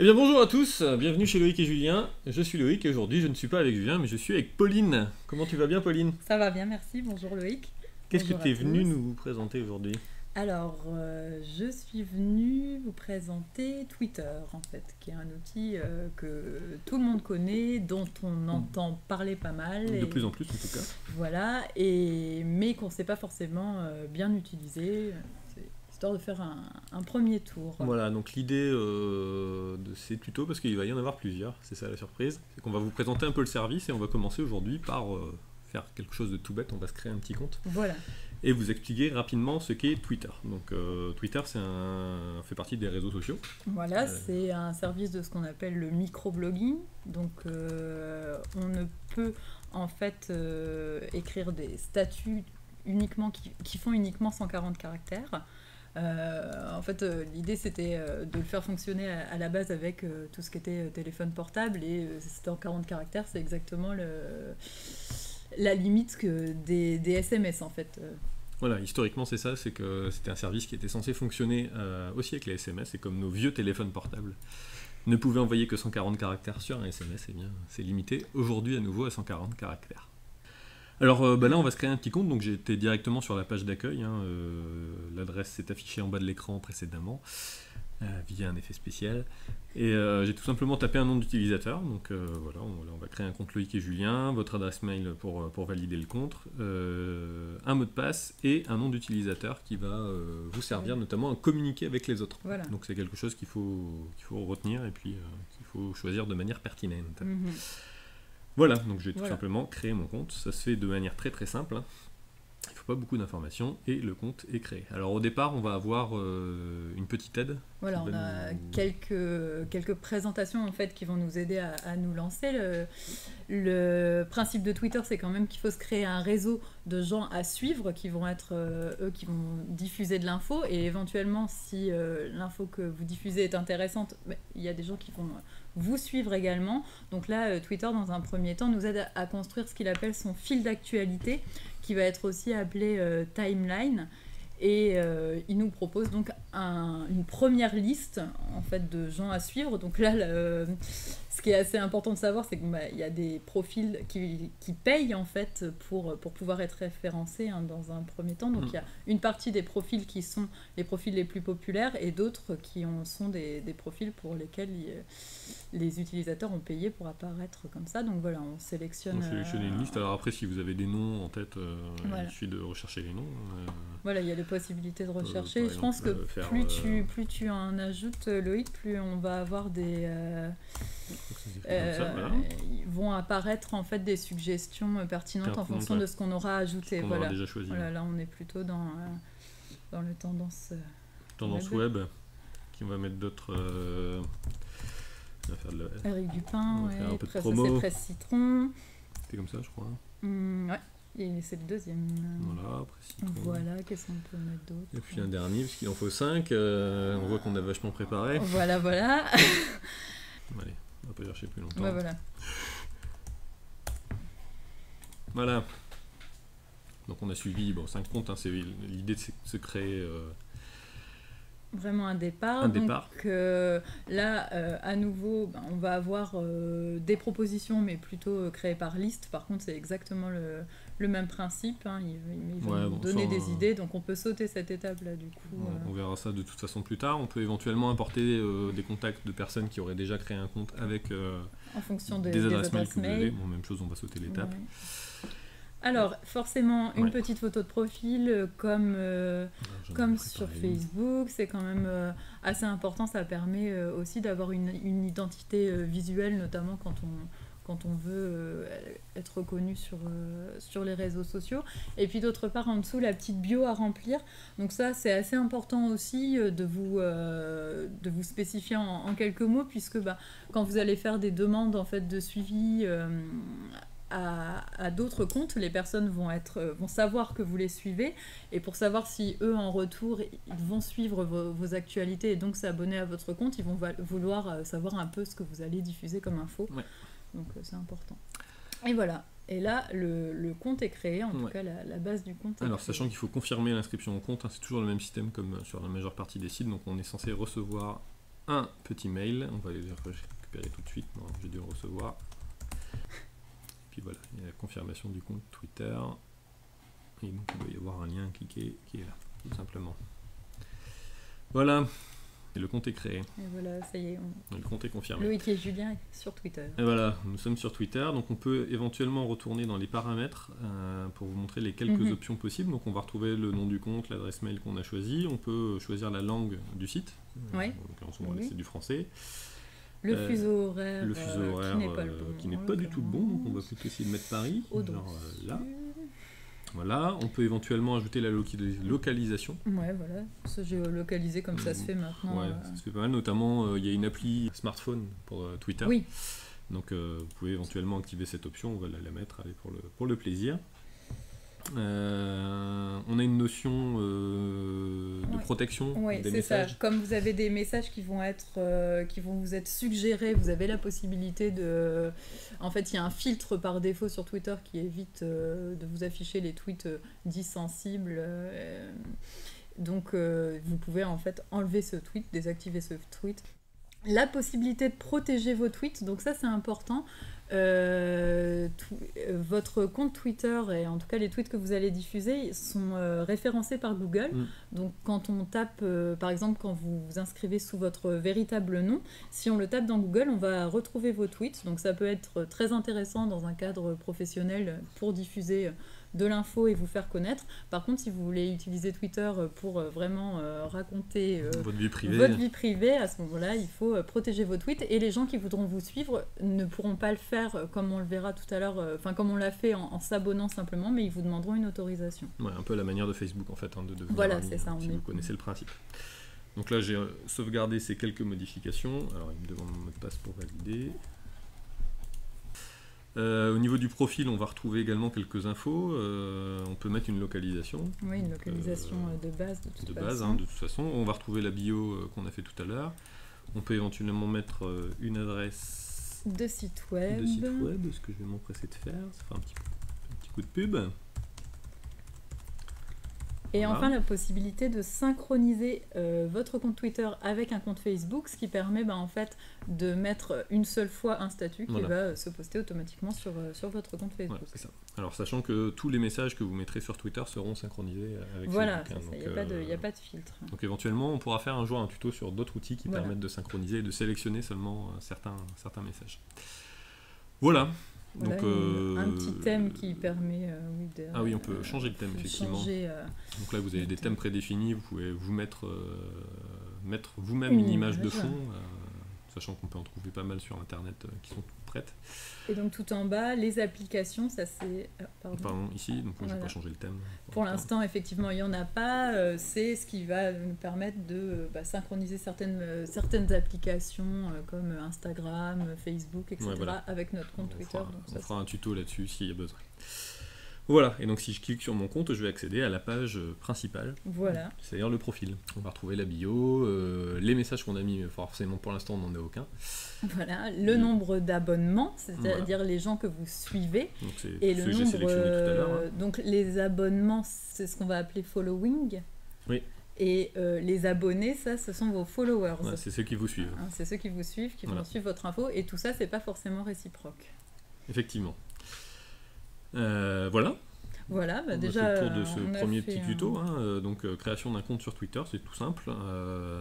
Eh bien bonjour à tous, bienvenue chez Loïc et Julien. Je suis Loïc et aujourd'hui je ne suis pas avec Julien mais je suis avec Pauline. Comment tu vas bien Pauline? Ça va bien, merci. Bonjour Loïc. Qu'est-ce que Bonjour à tu es venu tous. nous présenter aujourd'hui? Alors, je suis venue vous présenter Twitter, en fait, qui est un outil que tout le monde connaît, dont on entend parler pas mal. De plus en plus en tout cas. Voilà, mais qu'on ne sait pas forcément bien utiliser. C'est histoire de faire un premier tour. Voilà, donc l'idée de ces tutos, parce qu'il va y en avoir plusieurs, c'est ça la surprise, c'est qu'on va vous présenter un peu le service et on va commencer aujourd'hui par faire quelque chose de tout bête, on va se créer un petit compte. Voilà. Et vous expliquer rapidement ce qu'est Twitter. Donc Twitter fait partie des réseaux sociaux. Voilà, c'est un service de ce qu'on appelle le microblogging. Donc on ne peut en fait écrire des statuts uniquement qui font uniquement 140 caractères. En fait, l'idée c'était de le faire fonctionner à la base avec tout ce qui était téléphone portable et c'était en 40 caractères, c'est exactement la limite des SMS en fait. Voilà, historiquement c'est ça, c'est que c'était un service qui était censé fonctionner aussi avec les SMS, et comme nos vieux téléphones portables ne pouvaient envoyer que 140 caractères sur un SMS, eh bien c'est limité aujourd'hui à nouveau à 140 caractères. Alors là on va se créer un petit compte, donc j'ai été directement sur la page d'accueil, l'adresse s'est affichée en bas de l'écran précédemment, via un effet spécial, et j'ai tout simplement tapé un nom d'utilisateur, donc voilà, on va créer un compte Loïc et Julien, votre adresse mail pour valider le compte, un mot de passe et un nom d'utilisateur qui va vous servir notamment à communiquer avec les autres. Voilà. Donc c'est quelque chose qu'il faut retenir et puis qu'il faut choisir de manière pertinente. Voilà, donc je vais tout simplement créer mon compte, ça se fait de manière très très simple, il ne faut pas beaucoup d'informations et le compte est créé. Alors au départ on va avoir une petite aide. Voilà, on a quelques présentations en fait qui vont nous aider à nous lancer. Le principe de Twitter, c'est quand même qu'il faut se créer un réseau de gens à suivre qui vont être eux qui vont diffuser de l'info, et éventuellement si l'info que vous diffusez est intéressante, il y a des gens qui vont vous suivre également. Donc là, Twitter dans un premier temps nous aide à construire ce qu'il appelle son fil d'actualité, qui va être aussi appelé timeline. Et il nous propose donc une première liste en fait, de gens à suivre. Donc là, ce qui est assez important de savoir, c'est qu'il y a des profils qui payent en fait, pour pouvoir être référencés dans un premier temps. Donc il y a une partie des profils qui sont les profils les plus populaires et d'autres qui sont des profils pour lesquels les utilisateurs ont payé pour apparaître comme ça. Donc voilà, on sélectionne une liste. Alors après, si vous avez des noms en tête, il suffit de rechercher les noms. Voilà, il y a des possibilités de rechercher. Je pense que plus tu en ajoutes, Loïc, plus on va avoir des... Ils vont apparaître en fait des suggestions pertinentes en fonction de ce qu'on aura ajouté. Aura déjà choisi. Voilà, là on est plutôt dans le tendance web. Qui on va mettre d'autres... Eric Dupin, un peu de promo. C'est Presse Citron. C'était comme ça, je crois. Ouais. Et c'est le deuxième. Voilà, Presse Citron. Voilà, qu'est-ce qu'on peut mettre d'autre? Et puis un dernier, parce qu'il en faut 5. On voit qu'on a vachement préparé. Voilà. Allez, on va pas chercher plus longtemps. Voilà. Donc on a suivi 5 comptes. C'est l'idée de se créer... vraiment un départ. Donc là, à nouveau, on va avoir des propositions, mais plutôt créées par liste. Par contre, c'est exactement le même principe. Ils vont nous donner des idées, donc on peut sauter cette étape-là du coup. On verra ça de toute façon plus tard. On peut éventuellement importer des contacts de personnes qui auraient déjà créé un compte avec en fonction des adresses mail que vous avez. Même chose, on va sauter l'étape. Alors, forcément, une petite photo de profil, comme sur Facebook, c'est quand même assez important. Ça permet aussi d'avoir une identité visuelle, notamment quand on veut être reconnu sur les réseaux sociaux. Et puis d'autre part, en dessous, la petite bio à remplir. Donc ça, c'est assez important aussi de vous spécifier en quelques mots, puisque quand vous allez faire des demandes en fait, de suivi... à d'autres comptes, les personnes vont savoir que vous les suivez, et pour savoir si eux en retour ils vont suivre vos actualités et donc s'abonner à votre compte, ils vont vouloir savoir un peu ce que vous allez diffuser comme info. Donc c'est important. Et voilà. Et là, le compte est créé, en tout cas la base du compte est Alors, créée. Sachant qu'il faut confirmer l'inscription au compte, c'est toujours le même système comme sur la majeure partie des sites, donc on est censé recevoir un petit mail, on va les récupérer tout de suite, non, j'ai dû le recevoir. Puis voilà, il y a la confirmation du compte Twitter. Et donc il doit y avoir un lien à cliquer qui est là, tout simplement. Voilà, et le compte est créé. Et voilà, ça y est. Le compte est confirmé. Loïc et Julien sur Twitter. Et voilà, nous sommes sur Twitter, donc on peut éventuellement retourner dans les paramètres pour vous montrer les quelques options possibles. Donc on va retrouver le nom du compte, l'adresse mail qu'on a choisi. On peut choisir la langue du site. Ouais. Donc on va laisser du français. Le fuseau horaire, qui n'est pas du tout le bon, donc on va plutôt essayer de mettre Paris, genre là. Voilà, on peut éventuellement ajouter la localisation. Ouais, voilà, ça géolocalisé comme ça se fait maintenant. Ouais, ça se fait pas mal, notamment il y a une appli smartphone pour Twitter. Oui. Donc vous pouvez éventuellement activer cette option, on va la mettre allez, pour le plaisir. On a une notion de protection des messages. Ça. Comme vous avez des messages qui vont vous être suggérés, vous avez la possibilité de... En fait, il y a un filtre par défaut sur Twitter qui évite de vous afficher les tweets dits sensibles. Donc, vous pouvez en fait enlever ce tweet, désactiver ce tweet. La possibilité de protéger vos tweets, donc ça c'est important. Votre compte Twitter et en tout cas les tweets que vous allez diffuser sont référencés par Google. Donc quand on tape, par exemple quand vous vous inscrivez sous votre véritable nom, si on le tape dans Google, on va retrouver vos tweets. Donc ça peut être très intéressant dans un cadre professionnel pour diffuser de l'info et vous faire connaître. Par contre, si vous voulez utiliser Twitter pour vraiment raconter votre vie privée, à ce moment-là, il faut protéger vos tweets et les gens qui voudront vous suivre ne pourront pas le faire comme on le verra tout à l'heure, comme on l'a fait en s'abonnant simplement, mais ils vous demanderont une autorisation. Ouais, un peu à la manière de Facebook en fait, de devenir voilà, ami, c'est ça, si vous connaissez le principe. Donc là, j'ai sauvegardé ces quelques modifications. Alors, il me demande mon mot de passe pour valider. Au niveau du profil, on va retrouver également quelques infos. On peut mettre une localisation. Oui, une localisation de base de toute façon. De toute façon. On va retrouver la bio qu'on a fait tout à l'heure. On peut éventuellement mettre une adresse de site web. Ce que je vais m'empresser de faire. Ça fait un petit coup de pub. Et enfin, la possibilité de synchroniser votre compte Twitter avec un compte Facebook, ce qui permet en fait de mettre une seule fois un statut qui va se poster automatiquement sur votre compte Facebook. Ouais, c'est ça. Alors, sachant que tous les messages que vous mettrez sur Twitter seront synchronisés avec Facebook. Voilà, il n'y a pas de filtre. Donc éventuellement, on pourra faire un jour un tuto sur d'autres outils qui permettent de synchroniser et de sélectionner seulement certains messages. Voilà. Voilà, donc, un petit thème qui permet on peut changer le thème effectivement. Donc là vous avez des thèmes prédéfinis, vous pouvez vous mettre vous-même une image de fond, sachant qu'on peut en trouver pas mal sur internet qui sont toutes prêtes. Et donc tout en bas, les applications, ça c'est... Pardon, ici, donc je vais pas changer le thème. Pour l'instant, effectivement, il n'y en a pas. C'est ce qui va nous permettre de synchroniser certaines applications comme Instagram, Facebook, etc. avec notre compte Twitter. On fera un tuto là-dessus s'il y a besoin. Voilà, et donc si je clique sur mon compte, je vais accéder à la page principale. Voilà. C'est-à-dire le profil. On va retrouver la bio, les messages qu'on a mis, forcément pour l'instant on n'en a aucun. Voilà, le nombre d'abonnements, c'est-à-dire les gens que vous suivez. Donc c'est et le nombre, sélectionné tout à l'heure. Donc les abonnements, c'est ce qu'on va appeler following. Oui. Et les abonnés, ça, ce sont vos followers. Ouais, c'est ceux qui vous suivent. C'est ceux qui vous suivent, qui vont suivre votre info. Et tout ça, c'est pas forcément réciproque. Effectivement. Voilà. Voilà, déjà. On a fait le tour de ce premier petit tuto. Donc, création d'un compte sur Twitter, c'est tout simple.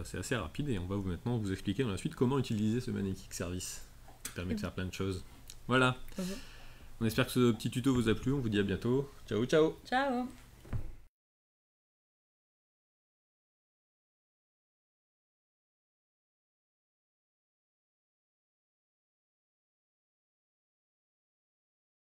C'est assez rapide et on va maintenant vous expliquer dans la suite comment utiliser ce magnifique service qui permet de faire plein de choses. Voilà. On espère que ce petit tuto vous a plu. On vous dit à bientôt. Ciao, ciao. Ciao.